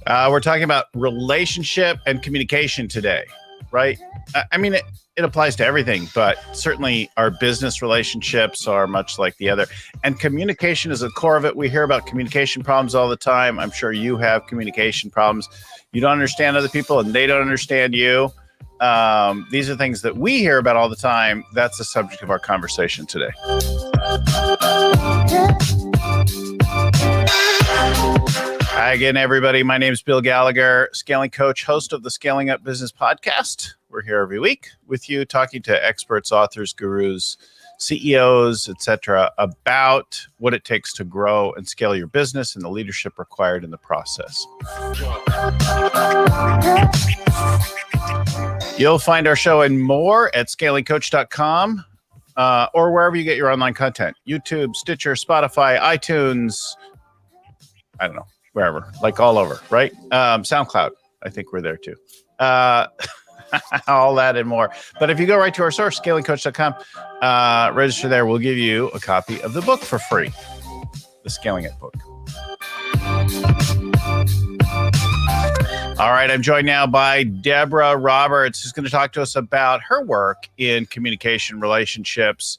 We're talking about relationship and communication today, right? I mean, it applies to everything, but certainly our business relationships are much like the other. And communication is the core of it. We hear about communication problems all the time. I'm sure you have communication problems. You don't understand other people and they don't understand you. These are things that we hear about all the time. That's the subject of our conversation today. Hi again, everybody. My name is Bill Gallagher, scaling coach, host of the Scaling Up Business Podcast. We're here every week with you, talking to experts, authors, gurus, CEOs, etc., about what it takes to grow and scale your business and the leadership required in the process. You'll find our show and more at scalingcoach.com or wherever you get your online content. YouTube, Stitcher, Spotify, iTunes, I don't know, wherever, like all over, right? SoundCloud, I think we're there too. All that and more. But if you go right to our source, scalingcoach.com, register there, we'll give you a copy of the book for free, the Scaling It book. All right, I'm joined now by Debra Roberts, who's going to talk to us about her work in communication relationships.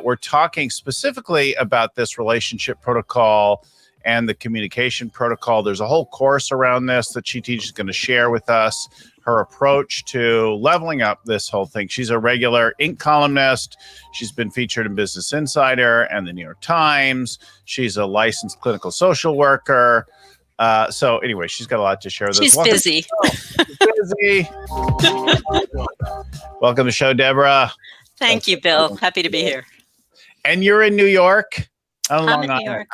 We're talking specifically about this relationship protocol and the communication protocol. There's a whole course around this that she teaches, going to share with us her approach to leveling up this whole thing. She's a regular Inc. columnist. She's been featured in Business Insider and the New York Times. She's a licensed clinical social worker. So anyway, she's got a lot to share with us. She's busy. Busy. Welcome to the show, Debra. Thank you, Bill. Happy to be here. And you're in New York? I'm in New York.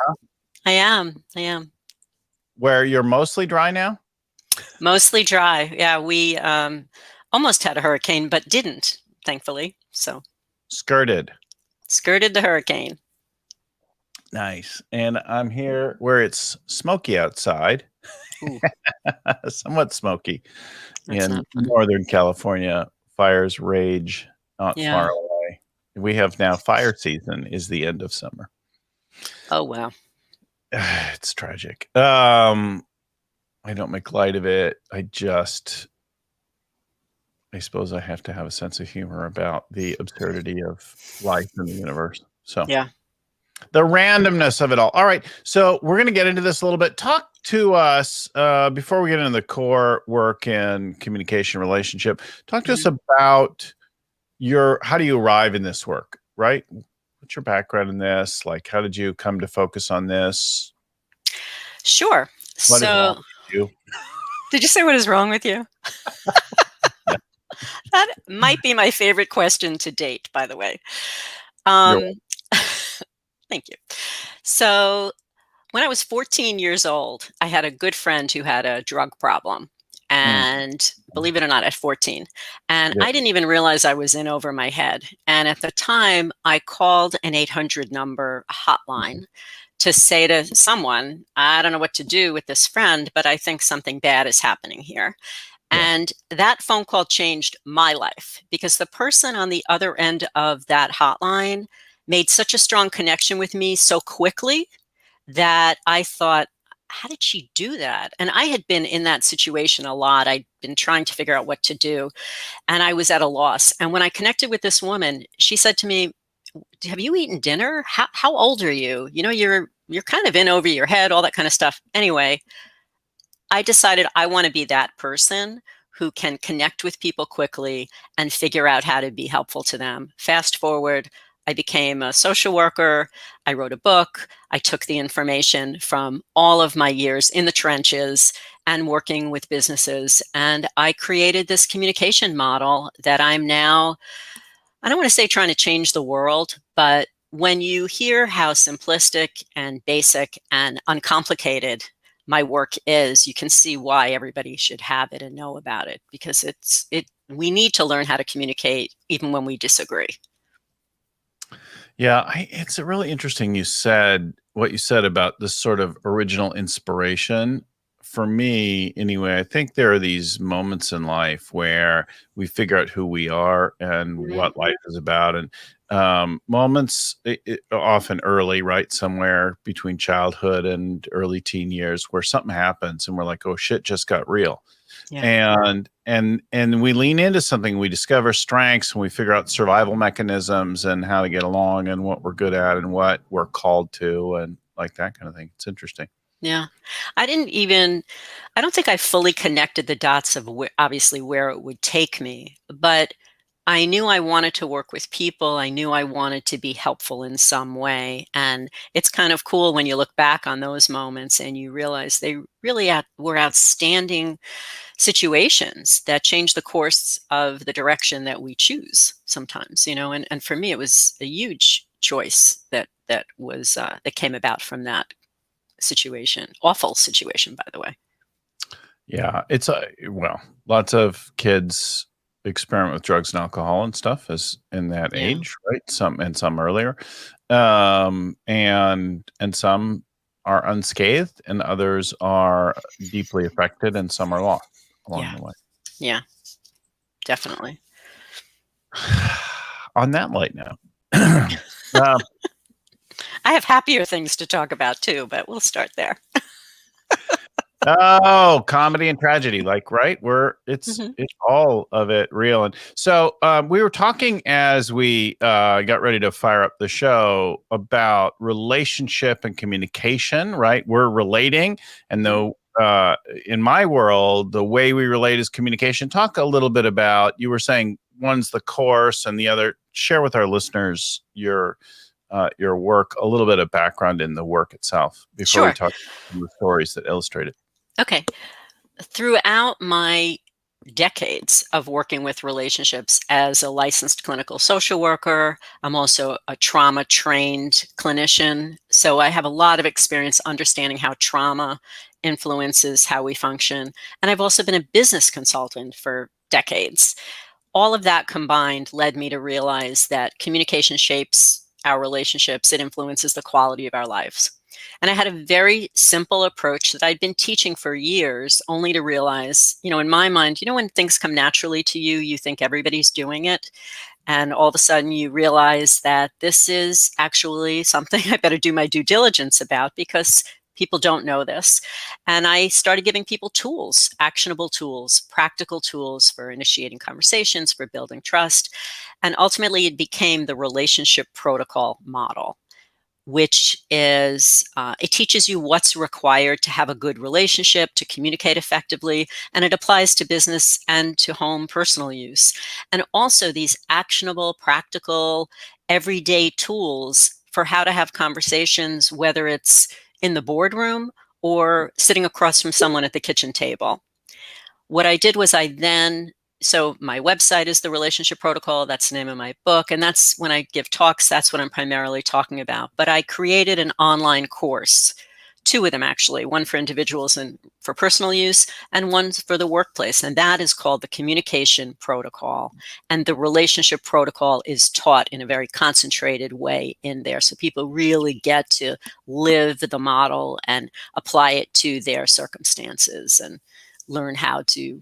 I am. Where you're mostly dry now? Mostly dry. Yeah, we almost had a hurricane, but didn't, thankfully. So skirted the hurricane. Nice. And I'm here where it's smoky outside. Somewhat smoky. That's in Northern California. Fires rage not far away. We have now fire season is the end of summer. Oh, wow. It's tragic. I don't make light of it. I suppose I have to have a sense of humor about the absurdity of life in the universe. So yeah, the randomness of it all. All right. So we're going to get into this a little bit. Talk to us before we get into the core work and communication relationship. Talk to us about how do you arrive in this work, right? What's your background in this? Like, how did you come to focus on this? Sure. What is wrong with you? Did you say what is wrong with you? That might be my favorite question to date, by the way. Thank you. So when I was 14 years old, I had a good friend who had a drug problem. And believe it or not, at 14. And I didn't even realize I was in over my head. And at the time, I called an 800 number hotline to say to someone, I don't know what to do with this friend, but I think something bad is happening here. And that phone call changed my life because the person on the other end of that hotline made such a strong connection with me so quickly that I thought, how did she do that? And I had been in that situation a lot. I'd been trying to figure out what to do, and I was at a loss. And when I connected with this woman, she said to me, have you eaten dinner? How old are you? You know, you're kind of in over your head, all that kind of stuff. Anyway, I decided I want to be that person who can connect with people quickly and figure out how to be helpful to them. Fast forward, I became a social worker. I wrote a book. I took the information from all of my years in the trenches and working with businesses. And I created this communication model that I'm now, I don't want to say trying to change the world, but when you hear how simplistic and basic and uncomplicated my work is, you can see why everybody should have it and know about it, because we need to learn how to communicate even when we disagree. Yeah, it's really interesting what you said about this sort of original inspiration. For me, anyway, I think there are these moments in life where we figure out who we are and what life is about. And moments, often early, right? Somewhere between childhood and early teen years where something happens and we're like, oh shit, just got real. Yeah. And we lean into something, we discover strengths and we figure out survival mechanisms and how to get along and what we're good at and what we're called to and like that kind of thing. It's interesting. Yeah. I don't think I fully connected the dots of obviously where it would take me, but I knew I wanted to work with people. I knew I wanted to be helpful in some way. And it's kind of cool when you look back on those moments and you realize they really were outstanding situations that change the course of the direction that we choose sometimes, and for me, it was a huge choice that was that came about from that situation. Awful situation, by the way. Yeah, it's well, lots of kids experiment with drugs and alcohol and stuff as in that Yeah. age, right? Some earlier, and some are unscathed, and others are deeply affected, and some are lost along the way. Yeah, definitely. On that light note, I have happier things to talk about too, but we'll start there. oh, comedy and tragedy, like, right? It's all of it real. And so we were talking as we got ready to fire up the show about relationship and communication, right? We're relating, and though in my world, the way we relate is communication. Talk a little bit about, you were saying one's the course and the other, share with our listeners your work, a little bit of background in the work itself before we talk about the stories that illustrate it. Okay. Throughout my decades of working with relationships as a licensed clinical social worker, I'm also a trauma trained clinician. So I have a lot of experience understanding how trauma influences how we function. And I've also been a business consultant for decades. All of that combined led me to realize that communication shapes our relationships. It influences the quality of our lives. And I had a very simple approach that I'd been teaching for years, only to realize, in my mind, when things come naturally to you, you think everybody's doing it. And all of a sudden you realize that this is actually something I better do my due diligence about because people don't know this. And I started giving people tools, actionable tools, practical tools for initiating conversations, for building trust. And ultimately it became the relationship protocol model, which is, it teaches you what's required to have a good relationship, to communicate effectively, and it applies to business and to home personal use. And also these actionable, practical, everyday tools for how to have conversations, whether it's in the boardroom or sitting across from someone at the kitchen table. What I did was so my website is the Relationship Protocol. That's the name of my book. And that's when I give talks, that's what I'm primarily talking about. But I created an online course, 2 of them actually, one for individuals and for personal use, and one for the workplace. And that is called the Communication Protocol. And the Relationship Protocol is taught in a very concentrated way in there. So people really get to live the model and apply it to their circumstances and learn how to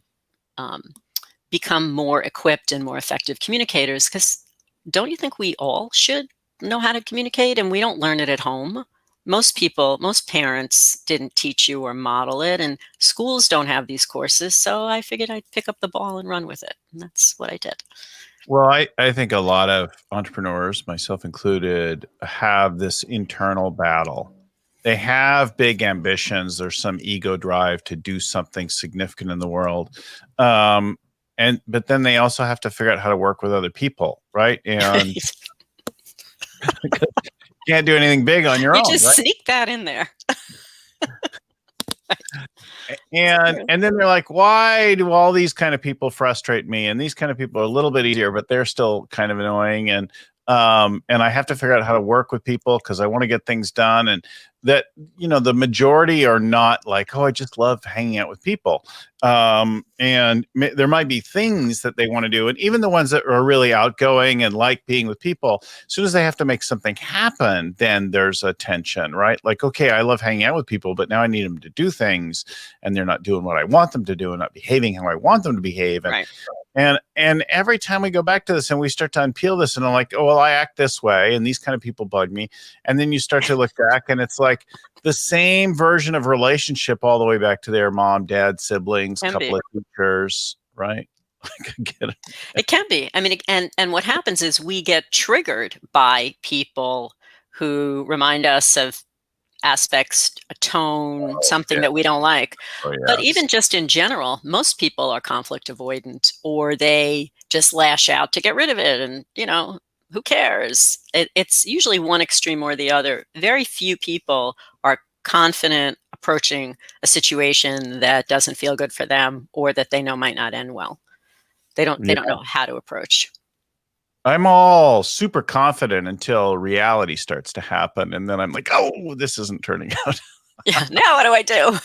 become more equipped and more effective communicators. Because don't you think we all should know how to communicate, and we don't learn it at home? Most parents didn't teach you or model it, and schools don't have these courses. So I figured I'd pick up the ball and run with it. And that's what I did. Well, I think a lot of entrepreneurs, myself included, have this internal battle. They have big ambitions. There's some ego drive to do something significant in the world. But then they also have to figure out how to work with other people, right? And you can't do anything big on your own. You just right? sneak that in there. And then they're like, why do all these kind of people frustrate me? And these kind of people are a little bit easier, but they're still kind of annoying. And I have to figure out how to work with people because I want to get things done. And that, the majority are not like, oh, I just love hanging out with people. And there might be things that they want to do. And even the ones that are really outgoing and like being with people, as soon as they have to make something happen, then there's a tension, right? Like, okay, I love hanging out with people, but now I need them to do things and they're not doing what I want them to do and not behaving how I want them to behave. And, right. And every time we go back to this and we start to unpeel this, and I'm like, oh, well, I act this way, and these kind of people bug me. And then you start to look back, and it's like the same version of relationship all the way back to their mom, dad, siblings, Can couple be. of teachers, right? Like, I get it. It can be. I mean, and what happens is we get triggered by people who remind us of aspects, a tone, Oh, something yeah. that we don't like. Oh, But yes. even just in general, most people are conflict avoidant, or they just lash out to get rid of it. And, who cares? It's usually one extreme or the other. Very few people are confident approaching a situation that doesn't feel good for them or that they know might not end well. They don't Yeah. know how to approach. I'm all super confident until reality starts to happen. And then I'm like, oh, this isn't turning out. Yeah. Now what do I do?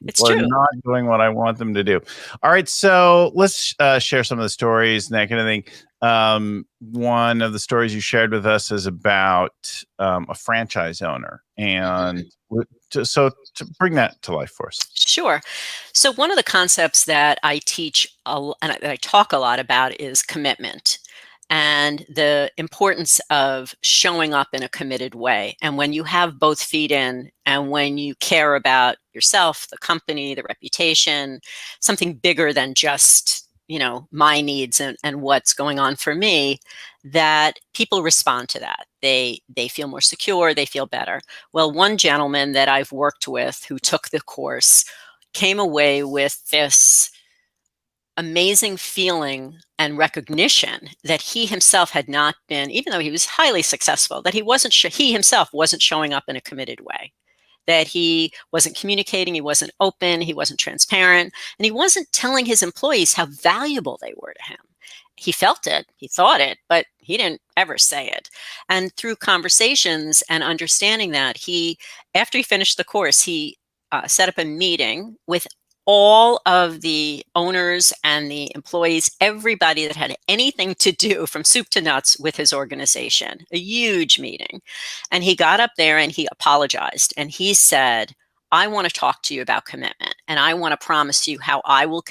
It's People are true. not doing what I want them to do. All right, so let's share some of the stories and that kind of thing. One of the stories you shared with us is about a franchise owner, and so to bring that to life for us. Sure. So one of the concepts that I teach and I talk a lot about is commitment and the importance of showing up in a committed way. And when you have both feet in and when you care about yourself, the company, the reputation, something bigger than just, my needs and what's going on for me, that people respond to that. They feel more secure, they feel better. Well, one gentleman that I've worked with who took the course came away with this amazing feeling and recognition that he himself had not been, even though he was highly successful, that he himself wasn't showing up in a committed way, that he wasn't communicating, he wasn't open, he wasn't transparent, and he wasn't telling his employees how valuable they were to him. He felt it, he thought it, but he didn't ever say it. And through conversations and understanding that, after he finished the course, he set up a meeting with all of the owners and the employees, everybody that had anything to do from soup to nuts with his organization, a huge meeting. And he got up there and he apologized and he said, I want to talk to you about commitment, and I want to promise you how I will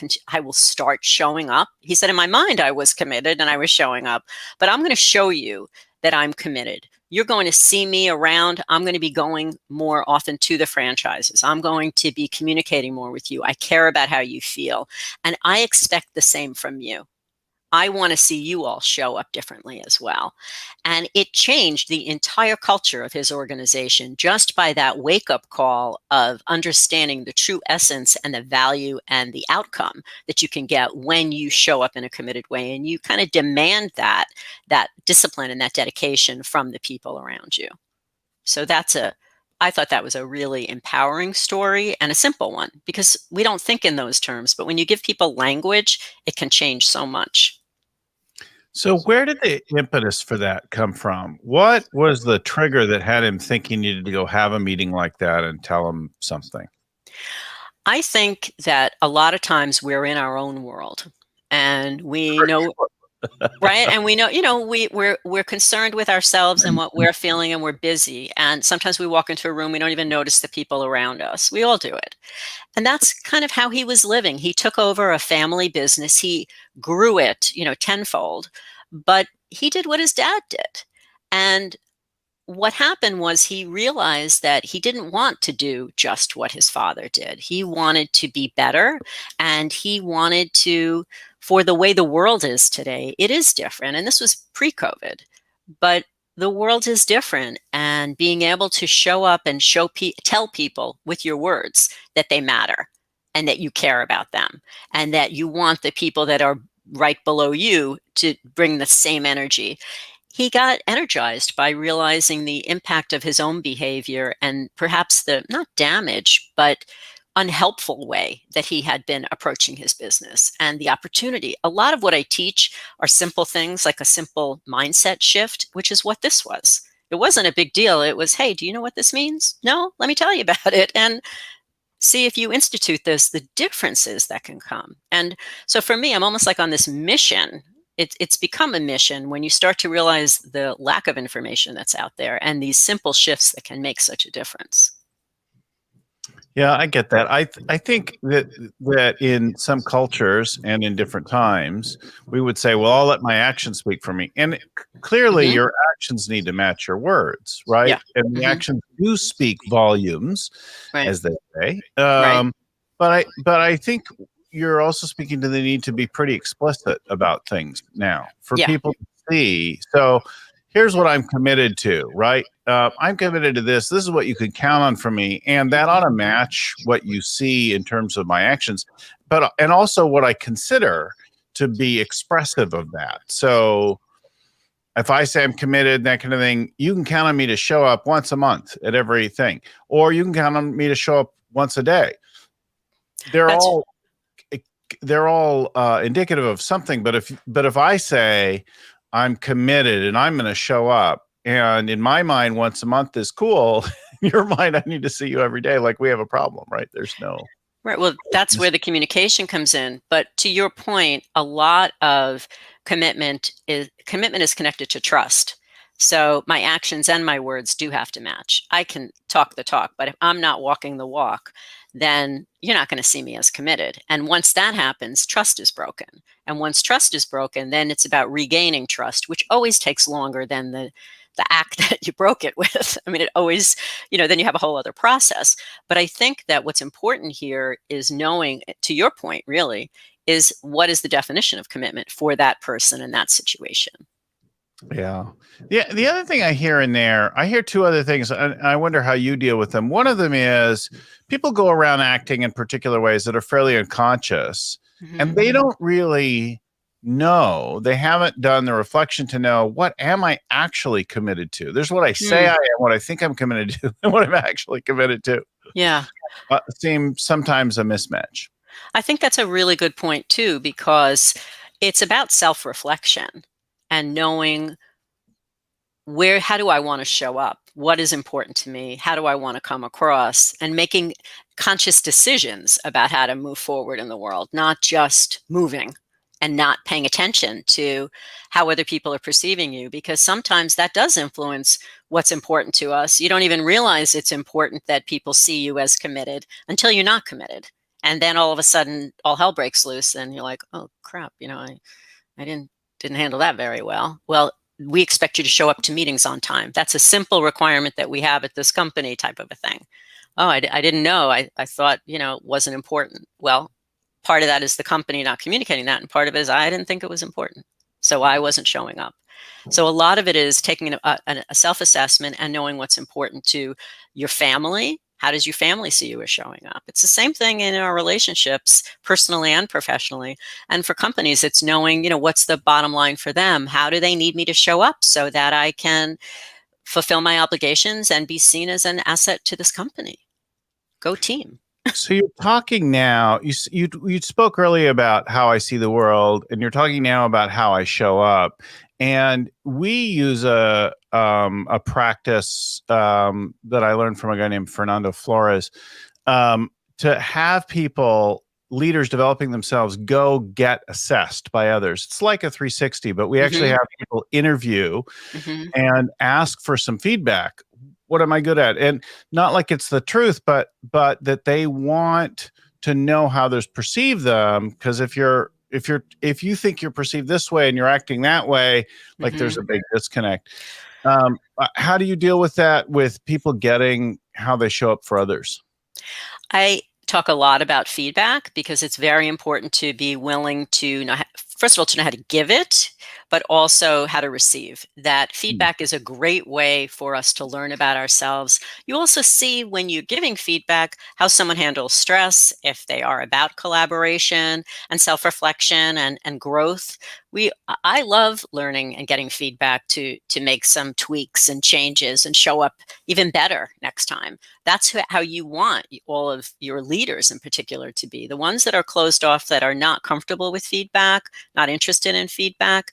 start showing up. He said, in my mind, I was committed and I was showing up, but I'm going to show you that I'm committed. You're going to see me around. I'm going to be going more often to the franchises. I'm going to be communicating more with you. I care about how you feel, and I expect the same from you. I want to see you all show up differently as well. And it changed the entire culture of his organization just by that wake-up call of understanding the true essence and the value and the outcome that you can get when you show up in a committed way. And you kind of demand that discipline and that dedication from the people around you. So I thought that was a really empowering story and a simple one, because we don't think in those terms, but when you give people language, it can change so much. So where did the impetus for that come from? What was the trigger that had him think he needed to go have a meeting like that and tell him something? I think that a lot of times we're in our own world and we know, right? And we know, we're concerned with ourselves and what we're feeling, and we're busy. And sometimes we walk into a room, we don't even notice the people around us. We all do it. And that's kind of how he was living. He took over a family business. He grew it, tenfold, but he did what his dad did. And what happened was he realized that he didn't want to do just what his father did. He wanted to be better, and he wanted to, for the way the world is today, it is different. And this was pre-COVID, but the world is different, and being able to show up and tell people with your words that they matter and that you care about them and that you want the people that are right below you to bring the same energy. He got energized by realizing the impact of his own behavior and perhaps the not damage, but unhelpful way that he had been approaching his business and the opportunity. A lot of what I teach are simple things like a simple mindset shift, which is what this was. It wasn't a big deal. It was, hey, do you know what this means? No, let me tell you about it. And see if you institute this, the differences that can come. And so for me, I'm almost like on this mission. It's become a mission when you start to realize the lack of information that's out there and these simple shifts that can make such a difference. Yeah, I get that. I think that in some cultures and in different times, we would say, "Well, I'll let my actions speak for me." And clearly, Hmm. your actions need to match your words, right? Yeah. And the Hmm. actions do speak volumes, Right. as they say. Right. But I think you're also speaking to the need to be pretty explicit about things now for Yeah. people to see. So here's what I'm committed to, right? I'm committed to this. This is what you can count on from me. And that ought Hmm. to match what you see in terms of my actions, and also what I consider to be expressive of that. So if I say I'm committed, that kind of thing, you can count on me to show up once a month at everything, or you can count on me to show up once a day. They're That's all they're all indicative of something. But if I say I'm committed and I'm going to show up, and in my mind once a month is cool, in your mind I need to see you every day. Like we have a problem, right? There's no. right. Well, that's where the communication comes in. But to your point, a lot of commitment is connected to trust. So my actions and my words do have to match. I can talk the talk, but if I'm not walking the walk, then you're not going to see me as committed. And once that happens, trust is broken. And once trust is broken, then it's about regaining trust, which always takes longer than the act that you broke it with. I mean, it always, then you have a whole other process. But I think that what's important here is knowing, to your point, really, is what is the definition of commitment for that person in that situation. Yeah. Yeah. The other thing I hear in there, I hear two other things, and I wonder how you deal with them. One of them is people go around acting in particular ways that are fairly unconscious, Hmm. and they don't really know. They haven't done the reflection to know, what am I actually committed to? There's what I say I am, what I think I'm committed to, and what I'm actually committed to. Yeah. Seems sometimes a mismatch. I think that's a really good point, too, because it's about self reflection and knowing how do I want to show up? What is important to me? How do I want to come across? And making conscious decisions about how to move forward in the world, not just moving and not paying attention to how other people are perceiving you, because sometimes that does influence what's important to us. You don't even realize it's important that people see you as committed until you're not committed. And then all of a sudden, all hell breaks loose, and you're like, "Oh crap! I didn't handle that very well." Well, we expect you to show up to meetings on time. That's a simple requirement that we have at this company, type of a thing. Oh, I didn't know. I thought, it wasn't important. Well, part of that is the company not communicating that. And part of it is I didn't think it was important. So I wasn't showing up. So a lot of it is taking a self-assessment and knowing what's important to your family. How does your family see you as showing up? It's the same thing in our relationships, personally and professionally. And for companies, it's knowing, what's the bottom line for them? How do they need me to show up so that I can fulfill my obligations and be seen as an asset to this company? Go team. So you're talking now. You spoke earlier about how I see the world, and you're talking now about how I show up. And we use a practice that I learned from a guy named Fernando Flores, to have leaders developing themselves, go get assessed by others. It's like a 360, but we actually Hmm. have people interview Hmm. and ask for some feedback. What am I good at? And not like it's the truth, but that they want to know how others perceive them. Because if you think you're perceived this way and you're acting that way, like there's Hmm. a big disconnect. How do you deal with that, with people getting how they show up for others? I talk a lot about feedback because it's very important to be willing to know, first of all, to know how to give it, but also how to receive. That Hmm. feedback is a great way for us to learn about ourselves. You also see when you're giving feedback how someone handles stress, if they are about collaboration and self-reflection and growth. I love learning and getting feedback to make some tweaks and changes and show up even better next time. That's how you want all of your leaders in particular to be. The ones that are closed off, that are not comfortable with feedback, not interested in feedback,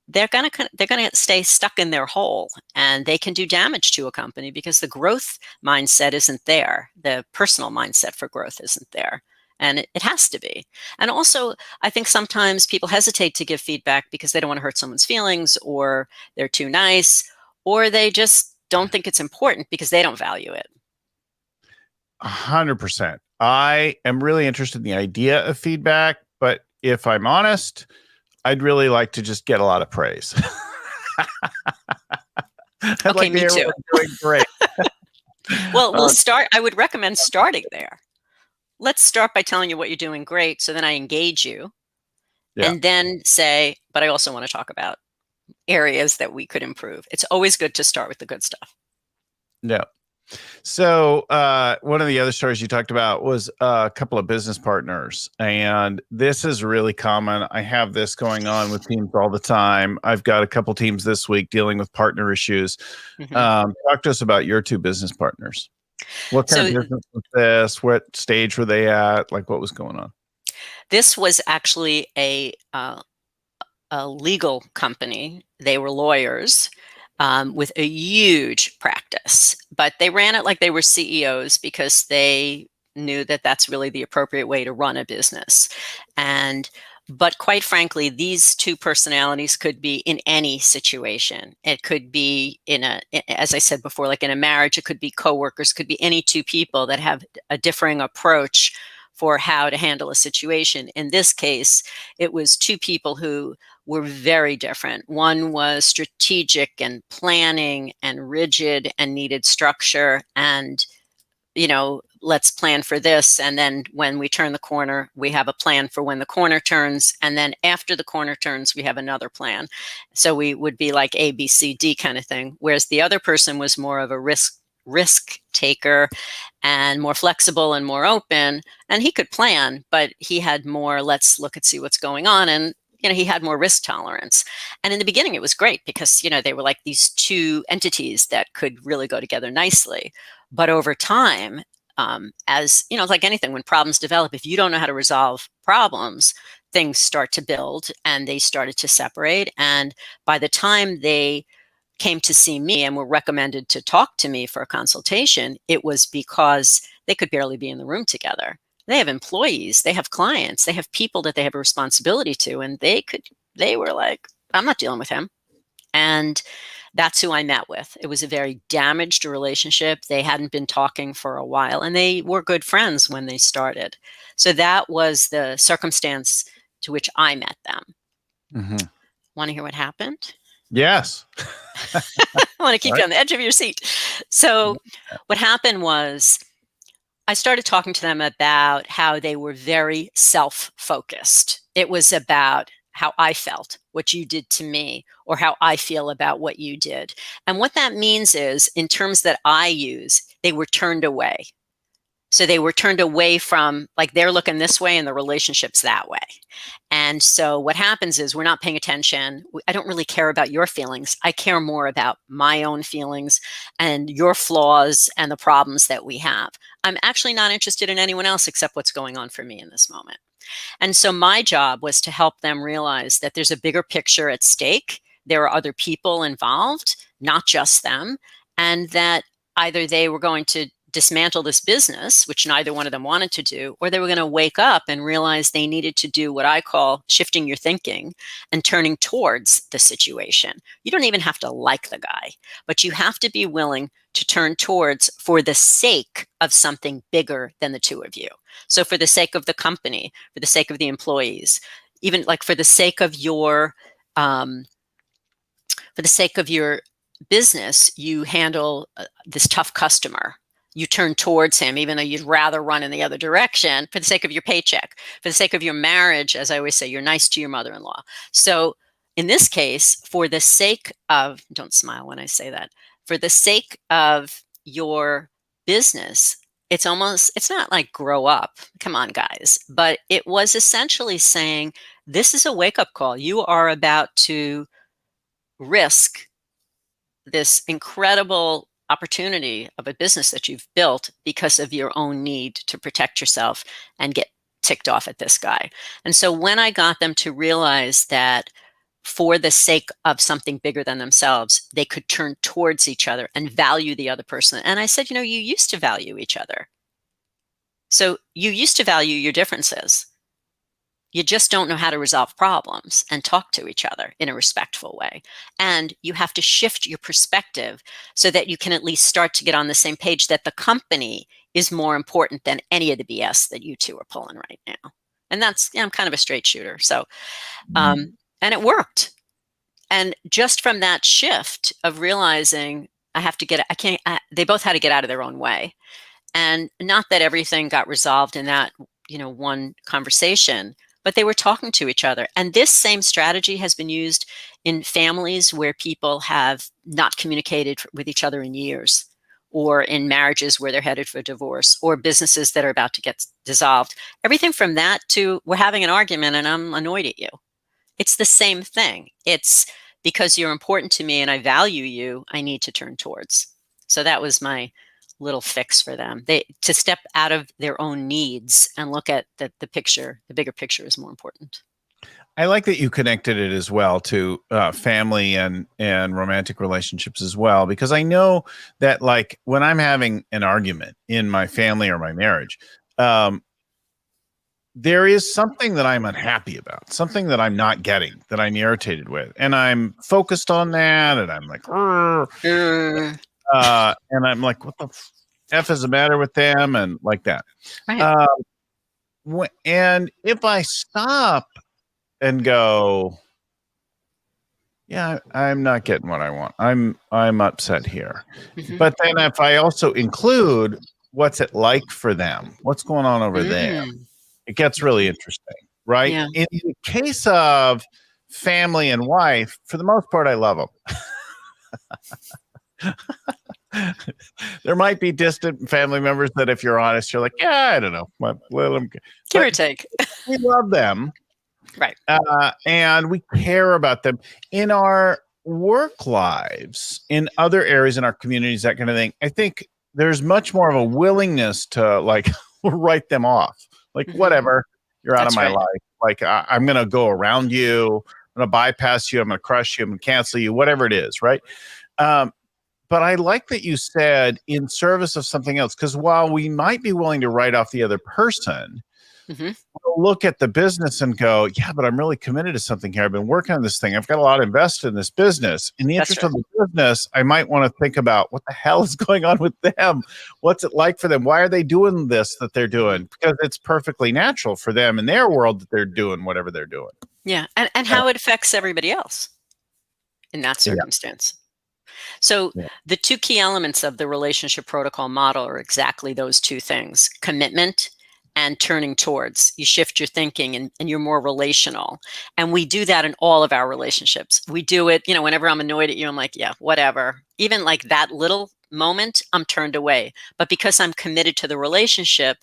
they're going to stay stuck in their hole, and they can do damage to a company because the growth mindset isn't there. The personal mindset for growth isn't there. And it has to be. And also, I think sometimes people hesitate to give feedback because they don't want to hurt someone's feelings, or they're too nice, or they just don't think it's important because they don't value it. 100%. I am really interested in the idea of feedback, but if I'm honest, I'd really like to just get a lot of praise. I'd Okay, like to me hear too. we're doing great. Well, Uh, I would recommend starting there. Let's start by telling you what you're doing great so then I engage you yeah, and then say, but I also want to talk about areas that we could improve. It's always good to start with the good stuff. yeah. So one of the other stories you talked about was a couple of business partners, and this is really common. I have this going on with teams all the time. I've got a couple teams this week dealing with partner issues. Hmm. Talk to us about your two business partners. What kind of So business was this? What stage were they at? Like, what was going on? this was actually a legal company. They were lawyers with a huge practice, but they ran it like they were CEOs because they knew that that's really the appropriate way to run a business. And but quite frankly, these two personalities could be in any situation. It could be as I said before, like in a marriage, it could be coworkers, could be any two people that have a differing approach for how to handle a situation. In this case, it was two people who were very different. One was strategic and planning and rigid and needed structure and, let's plan for this. And then when we turn the corner, we have a plan for when the corner turns. And then after the corner turns, we have another plan. So we would be like A, B, C, D kind of thing. Whereas the other person was more of a risk taker and more flexible and more open. And he could plan, but he had more, let's look and see what's going on. And he had more risk tolerance. And in the beginning, it was great because, they were like these two entities that could really go together nicely. But over time, as it's like anything, when problems develop, if you don't know how to resolve problems, things start to build and they started to separate. And by the time they came to see me and were recommended to talk to me for a consultation, it was because they could barely be in the room together. They have employees, they have clients, they have people that they have a responsibility to, and they were like, I'm not dealing with him. And that's who I met with. It was a very damaged relationship. They hadn't been talking for a while, and they were good friends when they started. So that was the circumstance to which I met them. Mm-hmm. Want to hear what happened? Yes. I want to keep you on the edge of your seat. So what happened was I started talking to them about how they were very self-focused. It was about how I felt, what you did to me, or how I feel about what you did. And what that means is, in terms that I use, they were turned away. So they were turned away from, like, they're looking this way and the relationship's that way. And so what happens is we're not paying attention. I don't really care about your feelings. I care more about my own feelings and your flaws and the problems that we have. I'm actually not interested in anyone else except what's going on for me in this moment. And so my job was to help them realize that there's a bigger picture at stake. There are other people involved, not just them, and that either they were going to dismantle this business, which neither one of them wanted to do, or they were going to wake up and realize they needed to do what I call shifting your thinking and turning towards the situation. You don't even have to like the guy, but you have to be willing to turn towards for the sake of something bigger than the two of you. So for the sake of the company, for the sake of the employees, even like for the sake of your business, you handle this tough customer. You turn towards him, even though you'd rather run in the other direction, for the sake of your paycheck, for the sake of your marriage. As I always say, you're nice to your mother-in-law. So in this case, for the sake of, don't smile when I say that, for the sake of your business, it's not like grow up. Come on, guys. But it was essentially saying, this is a wake-up call. You are about to risk this incredible opportunity of a business that you've built because of your own need to protect yourself and get ticked off at this guy. And so when I got them to realize that for the sake of something bigger than themselves, they could turn towards each other and value the other person. And I said, you used to value each other. So you used to value your differences. You just don't know how to resolve problems and talk to each other in a respectful way. And you have to shift your perspective so that you can at least start to get on the same page that the company is more important than any of the BS that you two are pulling right now. And that's, I'm kind of a straight shooter. So, and it worked. And just from that shift of realizing they both had to get out of their own way. And not that everything got resolved in that, one conversation, but they were talking to each other. And this same strategy has been used in families where people have not communicated with each other in years, or in marriages where they're headed for divorce, or businesses that are about to get dissolved. Everything from that to, we're having an argument and I'm annoyed at you. It's the same thing. It's because you're important to me and I value you, I need to turn towards. So that was my little fix for them. To step out of their own needs and look at the picture. The bigger picture is more important. I like that you connected it as well to family and romantic relationships as well, because I know that, like, when I'm having an argument in my family or my marriage, there is something that I'm unhappy about, something that I'm not getting, that I'm irritated with, and I'm focused on that, and I'm like, and I'm like, what the F is the matter with them? And like that. Right. And if I stop and go, yeah, I'm not getting what I want, I'm upset here. Mm-hmm. But then if I also include what's it like for them, what's going on over there, it gets really interesting, right? Yeah. In the case of family and wife, for the most part, I love them. There might be distant family members that, if you're honest, you're like, yeah, I don't know. Give or take. We love them. Right. And we care about them in our work lives, in other areas in our communities, that kind of thing. I think there's much more of a willingness to, like, write them off. Like, whatever, you're out of my life. Like, I'm going to go around you. I'm going to bypass you. I'm going to crush you. I'm going to cancel you, whatever it is. Right. But I like that you said in service of something else, because while we might be willing to write off the other person, we'll look at the business and go, yeah, but I'm really committed to something here. I've been working on this thing. I've got a lot invested in this business. In the interest of the business, I might want to think about what the hell is going on with them. What's it like for them? Why are they doing this that they're doing? Because it's perfectly natural for them in their world that they're doing whatever they're doing. Yeah. And how it affects everybody else in that circumstance. Yeah. So the two key elements of the relationship protocol model are exactly those two things: commitment and turning towards. You shift your thinking and you're more relational. And we do that in all of our relationships. We do it, whenever I'm annoyed at you, I'm like, yeah, whatever. Even like that little moment, I'm turned away. But because I'm committed to the relationship,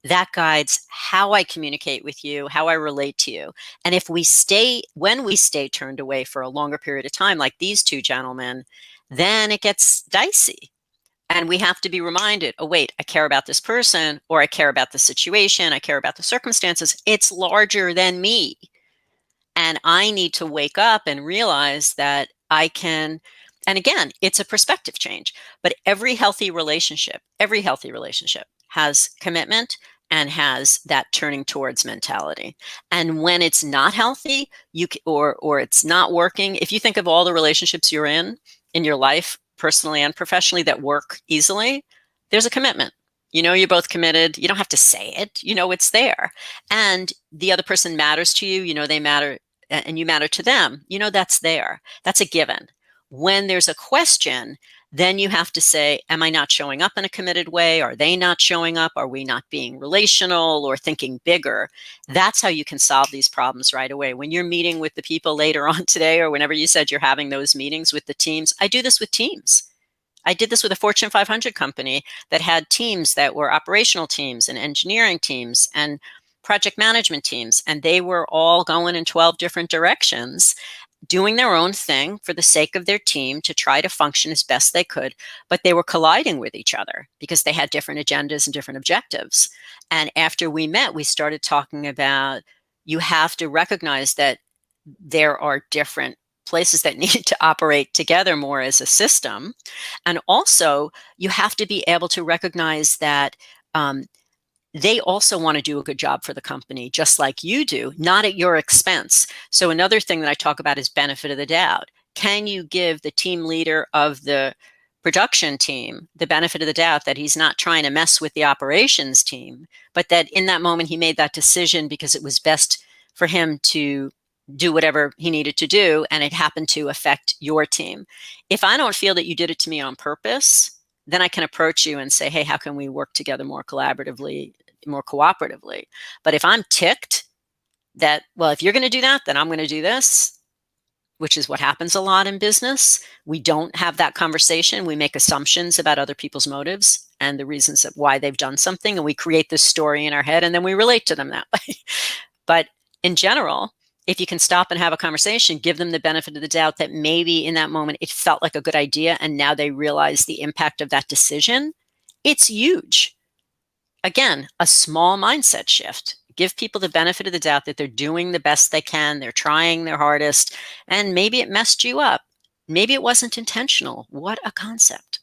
that guides how I communicate with you, how I relate to you. And when we stay turned away for a longer period of time, like these two gentlemen, then it gets dicey. And we have to be reminded, oh, wait, I care about this person, or I care about the situation, I care about the circumstances. It's larger than me. And I need to wake up and realize that I can, and again, it's a perspective change, but every healthy relationship has commitment and has that turning towards mentality. And when it's not healthy, or it's not working, if you think of all the relationships you're in your life, personally and professionally, that work easily, there's a commitment. You're both committed. You don't have to say it. It's there. And the other person matters to you. They matter, and you matter to them. That's there. That's a given. When there's a question, then you have to say, am I not showing up in a committed way? Are they not showing up? Are we not being relational or thinking bigger? That's how you can solve these problems right away. When you're meeting with the people later on today, or whenever you said you're having those meetings with the teams, I do this with teams. I did this with a Fortune 500 company that had teams that were operational teams and engineering teams and project management teams. And they were all going in 12 different directions, doing their own thing for the sake of their team to try to function as best they could, but they were colliding with each other because they had different agendas and different objectives. And after we met, we started talking about, you have to recognize that there are different places that need to operate together more as a system. And also, you have to be able to recognize that they also want to do a good job for the company, just like you do, not at your expense. So another thing that I talk about is benefit of the doubt. Can you give the team leader of the production team the benefit of the doubt that he's not trying to mess with the operations team, but that in that moment he made that decision because it was best for him to do whatever he needed to do, and it happened to affect your team. If I don't feel that you did it to me on purpose, then I can approach you and say, hey, how can we work together more collaboratively, more cooperatively? But if I'm ticked that, well, if you're going to do that, then I'm going to do this, which is what happens a lot in business. We don't have that conversation. We make assumptions about other people's motives and the reasons of why they've done something, and we create this story in our head, and then we relate to them that way. But in general, if you can stop and have a conversation, give them the benefit of the doubt that maybe in that moment it felt like a good idea, and now they realize the impact of that decision, it's huge. Again, a small mindset shift. Give people the benefit of the doubt that they're doing the best they can, they're trying their hardest, and maybe it messed you up. Maybe it wasn't intentional. What a concept.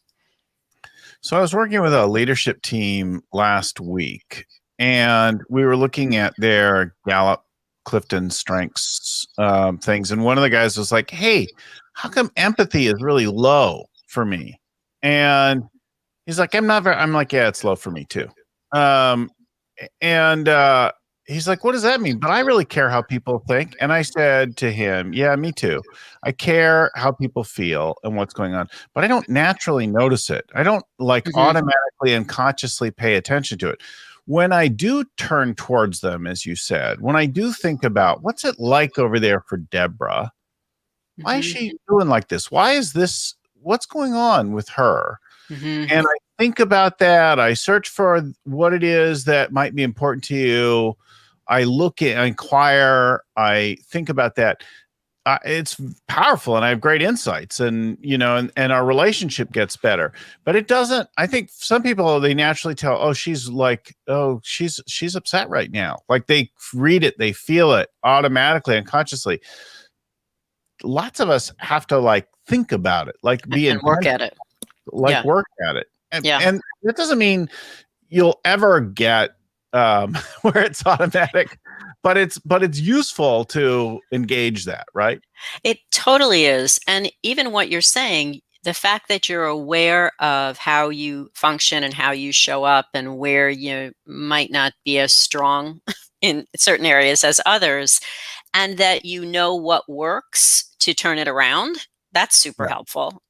So I was working with a leadership team last week, and we were looking at their Gallup Clifton strengths things. And one of the guys was like, hey, how come empathy is really low for me? And he's like, I'm like, yeah, it's low for me too. And he's like, what does that mean? But I really care how people think. And I said to him, yeah, me too. I care how people feel and what's going on, but I don't naturally notice it. I don't automatically and consciously pay attention to it. When I do turn towards them, as you said, when I do think about what's it like over there for Debra, why is she doing like this? Why is this? What's going on with her? And I think about that. I search for what it is that might be important to you. I inquire. I think about that. It's powerful, and I have great insights, and and our relationship gets better. But it doesn't. I think some people, they naturally tell, oh, she's upset right now. Like they read it, they feel it automatically, unconsciously. Lots of us have to think about it, be and work at it. Work at it. And that doesn't mean you'll ever get where it's automatic, but it's useful to engage that, right? It totally is. And even what you're saying, the fact that you're aware of how you function and how you show up and where you might not be as strong in certain areas as others, and that you know what works to turn it around, that's super helpful.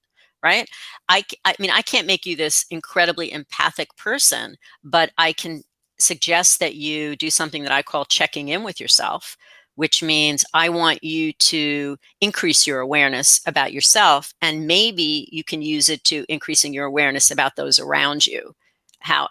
Right? I mean, I can't make you this incredibly empathic person, but I can suggest that you do something that I call checking in with yourself, which means I want you to increase your awareness about yourself, and maybe you can use it to increasing your awareness about those around you. How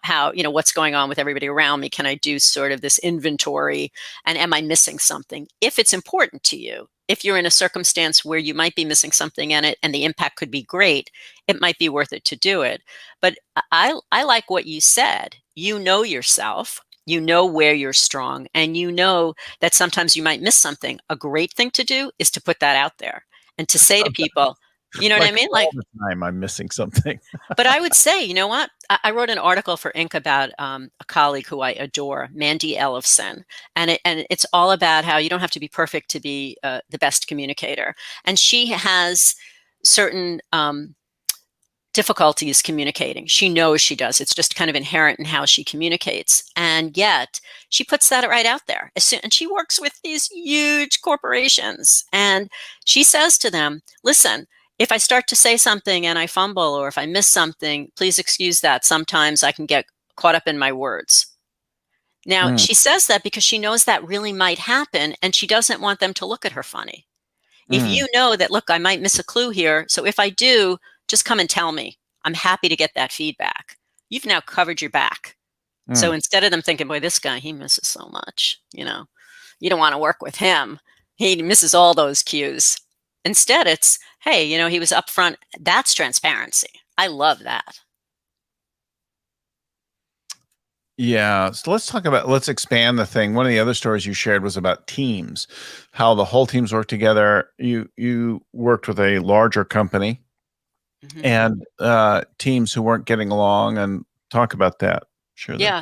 what's going on with everybody around me? Can I do sort of this inventory, and am I missing something? If it's important to you, if you're in a circumstance where you might be missing something in it and the impact could be great, it might be worth it to do it. But I like what you said. You know yourself, you know where you're strong, and you know that sometimes you might miss something. A great thing to do is to put that out there and to say to people, you know what I mean? All the time I'm missing something. But I would say, you know what? I wrote an article for Inc. about a colleague who I adore, Mandy Ellefson, and it's all about how you don't have to be perfect to be the best communicator. And she has certain difficulties communicating. She knows she does. It's just kind of inherent in how she communicates. And yet she puts that right out there. And she works with these huge corporations. And she says to them, listen, if I start to say something and I fumble, or if I miss something, please excuse that. Sometimes I can get caught up in my words. Now, she says that because she knows that really might happen, and she doesn't want them to look at her funny. If you know that, look, I might miss a clue here, so if I do, just come and tell me. I'm happy to get that feedback. You've now covered your back. So instead of them thinking, boy, this guy, he misses so much, you don't want to work with him. He misses all those cues. Instead, it's, hey, he was upfront. That's transparency. I love that. Yeah. So let's expand the thing. One of the other stories you shared was about teams, how the whole teams work together. You worked with a larger company and teams who weren't getting along, and talk about that. Sure. Yeah.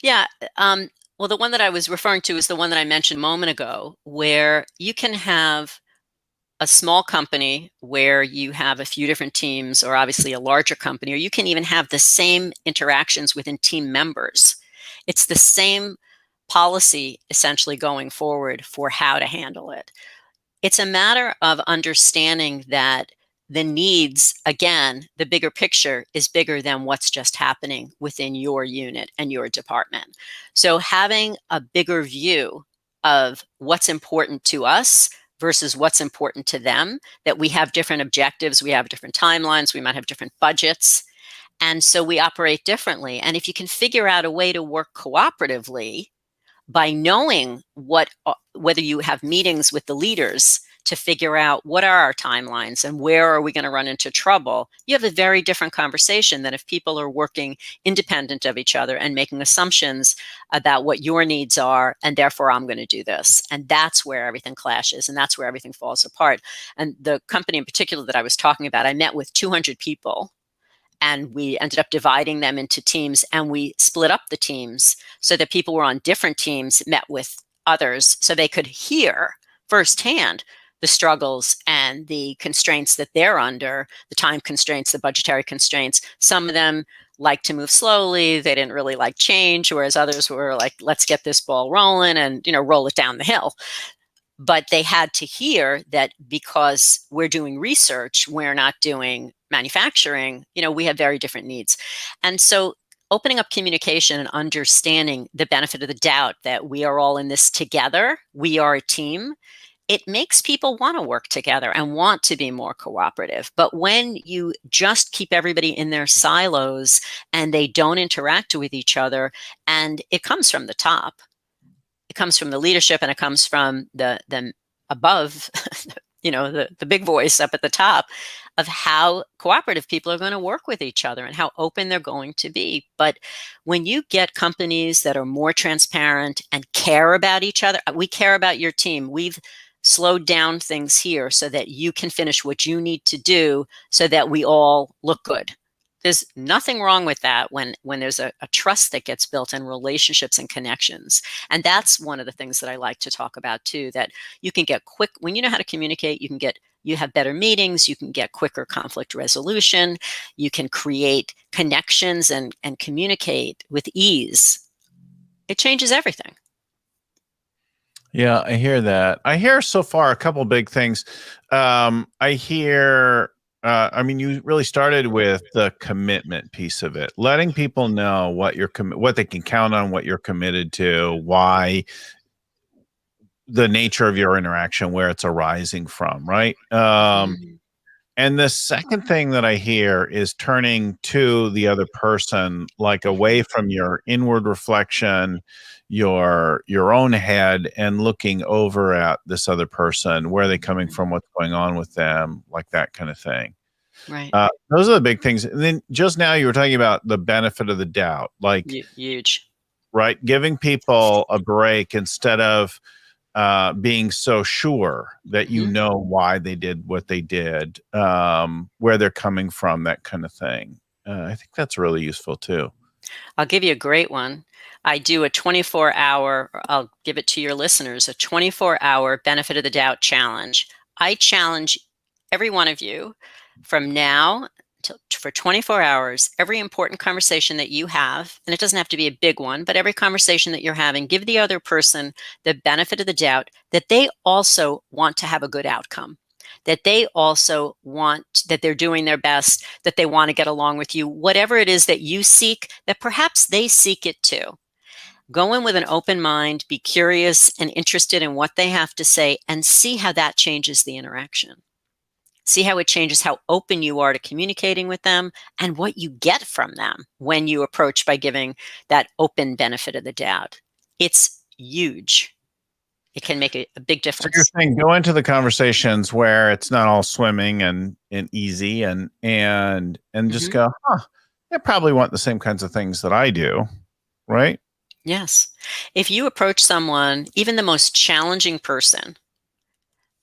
Yeah. Well, the one that I was referring to is the one that I mentioned a moment ago, where you can have a small company where you have a few different teams, or obviously a larger company, or you can even have the same interactions within team members. It's the same policy essentially going forward for how to handle it. It's a matter of understanding that the needs, again, the bigger picture is bigger than what's just happening within your unit and your department. So having a bigger view of what's important to us versus what's important to them, that we have different objectives, we have different timelines, we might have different budgets, and so we operate differently. And if you can figure out a way to work cooperatively, by knowing whether you have meetings with the leaders to figure out what are our timelines and where are we going to run into trouble, you have a very different conversation than if people are working independent of each other and making assumptions about what your needs are, and therefore I'm going to do this. And that's where everything clashes, and that's where everything falls apart. And the company in particular that I was talking about, I met with 200 people, and we ended up dividing them into teams, and we split up the teams so that people were on different teams met with others so they could hear firsthand the struggles and the constraints that they're under, the time constraints, the budgetary constraints. Some of them like to move slowly. They didn't really like change, whereas others were like, let's get this ball rolling and, roll it down the hill. But they had to hear that because we're doing research, we're not doing manufacturing, we have very different needs. And so opening up communication and understanding the benefit of the doubt that we are all in this together, we are a team, it makes people want to work together and want to be more cooperative. But when you just keep everybody in their silos and they don't interact with each other, and it comes from the top, it comes from the leadership, and it comes from the above, the big voice up at the top of how cooperative people are going to work with each other and how open they're going to be. But when you get companies that are more transparent and care about each other, we care about your team. We've slowed down things here so that you can finish what you need to do so that we all look good. There's nothing wrong with that when there's a trust that gets built and relationships and connections. And that's one of the things that I like to talk about too, that you can get quick, when you know how to communicate, you have better meetings, you can get quicker conflict resolution, you can create connections and communicate with ease. It changes everything. Yeah, I hear that. I hear so far a couple big things. I hear, you really started with the commitment piece of it, letting people know what what they can count on, what you're committed to, why, the nature of your interaction, where it's arising from, right? And the second thing that I hear is turning to the other person, like away from your inward reflection, your own head, and looking over at this other person. Where are they coming from? What's going on with them? Like that kind of thing. Right. Those are the big things. And then just now you were talking about the benefit of the doubt, like huge, right? Giving people a break instead of being so sure that you know why they did what they did, where they're coming from, that kind of thing. I think that's really useful too. I'll give you a great one. I do a 24-hour, I'll give it to your listeners, a 24-hour benefit of the doubt challenge. I challenge every one of you from now for 24 hours, every important conversation that you have, and it doesn't have to be a big one, but every conversation that you're having, give the other person the benefit of the doubt that they also want to have a good outcome, that they also want, that they're doing their best, that they want to get along with you, whatever it is that you seek, that perhaps they seek it too. Go in with an open mind, be curious and interested in what they have to say, and see how that changes the interaction. See how it changes how open you are to communicating with them and what you get from them when you approach by giving that open benefit of the doubt. It's huge. It can make a big difference. So you're saying go into the conversations where it's not all swimming and easy and just go, they probably want the same kinds of things that I do, right? Yes. If you approach someone, even the most challenging person,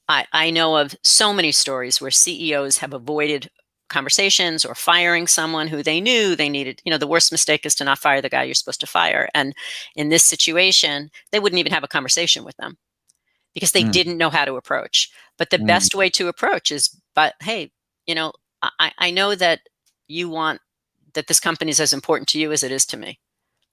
I know of so many stories where CEOs have avoided conversations or firing someone who they knew they needed. The worst mistake is to not fire the guy you're supposed to fire. And in this situation, they wouldn't even have a conversation with them because they Mm, didn't know how to approach. But the mm, best way to approach is, but hey, I know that you want that this company is as important to you as it is to me.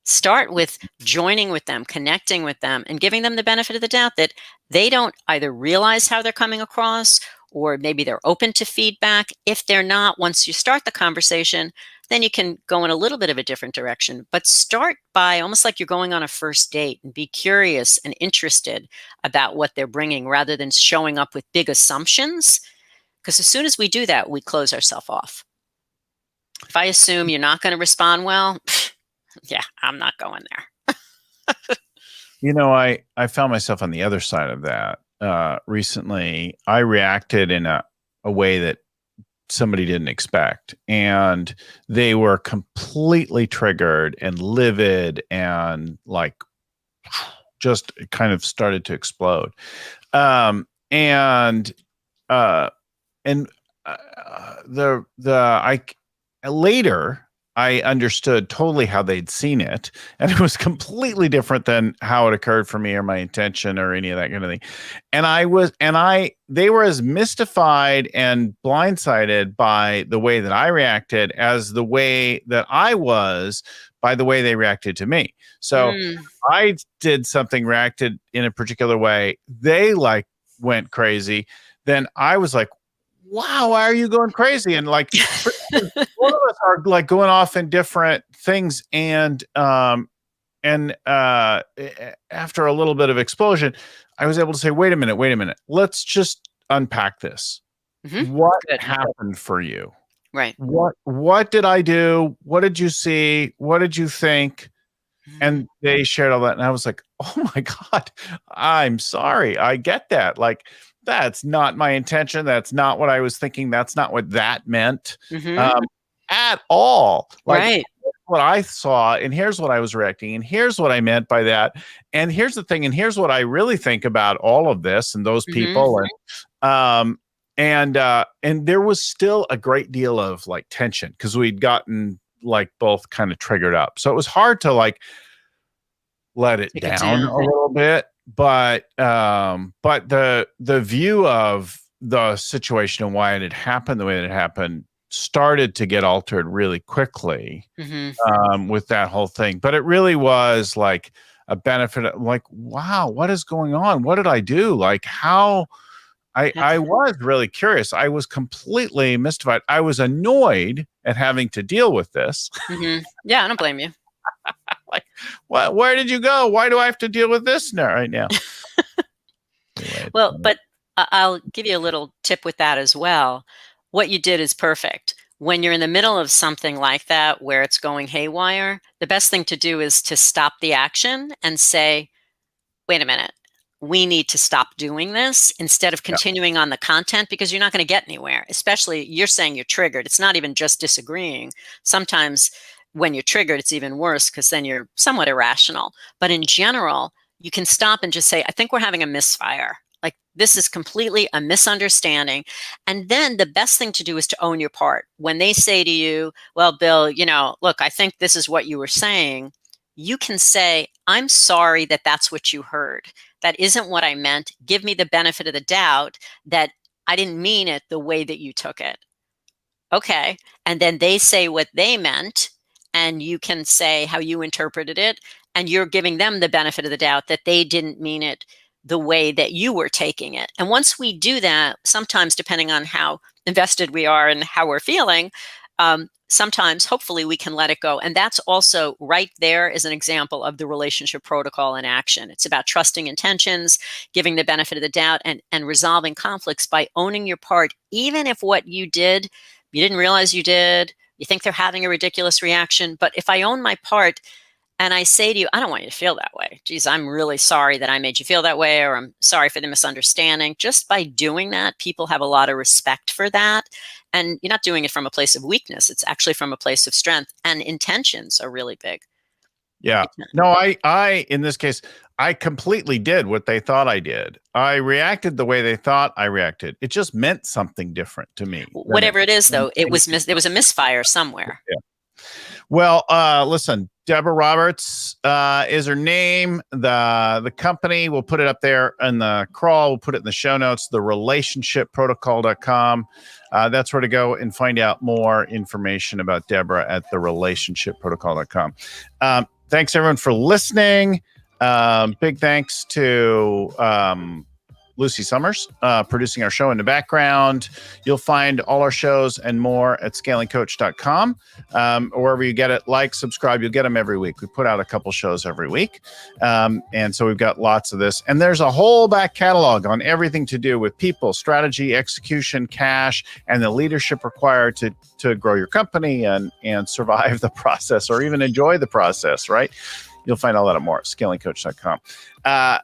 Start with joining with them, connecting with them, and giving them the benefit of the doubt that they don't either realize how they're coming across or maybe they're open to feedback. If they're not, once you start the conversation, then you can go in a little bit of a different direction. But start by almost like you're going on a first date and be curious and interested about what they're bringing rather than showing up with big assumptions. Because as soon as we do that, we close ourselves off. If I assume you're not going to respond well, yeah, I'm not going there. I found myself on the other side of that. Recently, I reacted in a way that somebody didn't expect, and they were completely triggered and livid and like just kind of started to explode. Um, and uh, and the I later I understood totally how they'd seen it, and it was completely different than how it occurred for me or my intention or any of that kind of thing. They were as mystified and blindsided by the way that I reacted as the way that I was by the way they reacted to me. So I did something, reacted in a particular way. They like went crazy. Then I was like, wow, why are you going crazy? And like, one of us are like going off in different things. And after a little bit of explosion, I was able to say, wait a minute. Let's just unpack this. Mm-hmm. What Good. happened for you? Right. What did I do? What did you see? What did you think? And they shared all that. And I was like, oh my God, I'm sorry. I get that. Like, that's not my intention. That's not what I was thinking. That's not what that meant at all. Like, Right. what I saw, and here's what I was reacting, and here's what I meant by that. And here's the thing, and here's what I really think about all of this and those people. And there was still a great deal of like tension because we'd gotten like both kind of triggered up. So it was hard to like let it Take it down down. a little bit. But the view of the situation and why it had happened the way that it happened started to get altered really quickly with that whole thing. But it really was like a benefit of like, wow, what is going on? What did I do? Like how I was really curious. I was completely mystified. I was annoyed at having to deal with this. Yeah, I don't blame you. Like, what? Where did you go? Why do I have to deal with this now, right now? Anyway, Well, but I'll give you a little tip with that as well. What you did is perfect. When you're in the middle of something like that, where it's going haywire, the best thing to do is to stop the action and say, wait a minute, we need to stop doing this instead of continuing on the content because you're not going to get anywhere. Especially you're saying you're triggered. It's not even just disagreeing. Sometimes when you're triggered, it's even worse because then you're somewhat irrational. But in general, you can stop and just say, I think we're having a misfire. Like this is completely a misunderstanding. And then the best thing to do is to own your part. When they say to you, well, Bill, look, I think this is what you were saying. You can say, I'm sorry that that's what you heard. That isn't what I meant. Give me the benefit of the doubt that I didn't mean it the way that you took it. Okay. And then they say what they meant, and you can say how you interpreted it, and you're giving them the benefit of the doubt that they didn't mean it the way that you were taking it. And once we do that, sometimes depending on how invested we are and how we're feeling, sometimes hopefully we can let it go. And that's also right there is an example of the relationship protocol in action. It's about trusting intentions, giving the benefit of the doubt, and resolving conflicts by owning your part, even if what you did, you didn't realize you did, you think they're having a ridiculous reaction. But if I own my part and I say to you, I don't want you to feel that way. Geez, I'm really sorry that I made you feel that way, or I'm sorry for the misunderstanding. Just by doing that, people have a lot of respect for that. And you're not doing it from a place of weakness. It's actually from a place of strength. And intentions are really big. Yeah. No, I, in this case, I completely did what they thought I did. I reacted the way they thought I reacted. It just meant something different to me. Whatever it is, though, there was a misfire somewhere. Yeah. Well, listen, Deborah Roberts is her name. The company, we'll put it up there in the crawl. We'll put it in the show notes, therelationshipprotocol.com. That's where to go and find out more information about Debra at therelationshipprotocol.com. Thanks, everyone, for listening. Big thanks to Lucy Summers, producing our show in the background. You'll find all our shows and more at scalingcoach.com. Wherever you get it, like, subscribe, you'll get them every week. We put out a couple shows every week. And so we've got lots of this. And there's a whole back catalog on everything to do with people, strategy, execution, cash, and the leadership required to grow your company and survive the process or even enjoy the process, right? You'll find all that and more at scalingcoach.com.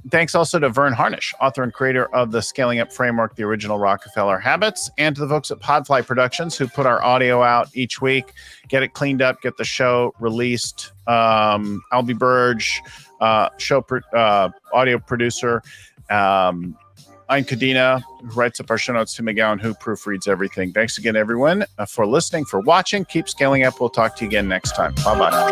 Thanks also to Vern Harnish, author and creator of the Scaling Up Framework, the original Rockefeller Habits, and to the folks at Podfly Productions who put our audio out each week, get it cleaned up, get the show released. Albie Burge, audio producer. Ein Kadena, who writes up our show notes, to McGowan, who proofreads everything. Thanks again, everyone, for listening, for watching. Keep scaling up. We'll talk to you again next time. Bye-bye.